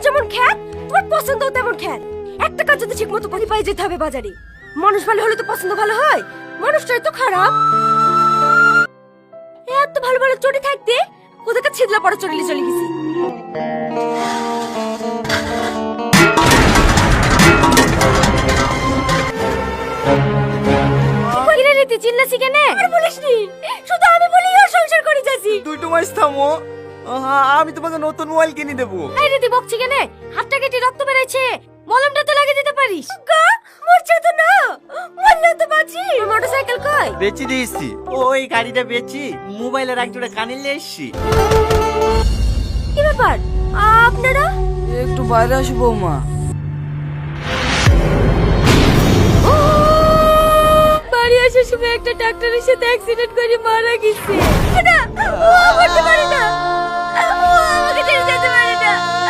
যেমন খ্যাত তোমার পছন্দও তেমন খ্যাত। একটা কাজ যদি ঠিক মতো করে পাই যেতে হবে বাজারে। মানুষ ভালো হলে তো পছন্দ ভালো হয়, মানুষটাই তো খারাপ। এত ভালো ভালো চটি থাকতে কোথাকার ছিদলা পড়া চলে চলে গেছি। চিল্লাছি কেন? আর বলিসনি, শুধু আমি বলি ওর সংসার করে যাচ্ছি। তুই তো মাস থামো, আমি তোমাকে নতুন মোবাইল কিনে দেবো। এই রীতি বকছি কেন? হাতটা কেটে রক্ত বেরাইছে, মলমটা তো লাগিয়ে দিতে পারিস। গা মরছে তো না, মরলে তো বাঁচি। মোটরসাইকেল কই? বেচি দিয়েছি, ওই গাড়িটা বেচি মোবাইলের এক জোড়া কানে নিয়ে এসছি। কি ব্যাপার আপনারা? একটু বাইরে আসি বৌমা। বাড়ি আসার সময় একটা ডাক্তারের সাথে অ্যাক্সিডেন্ট করে মারা গেছে। না, ও মরতে পারে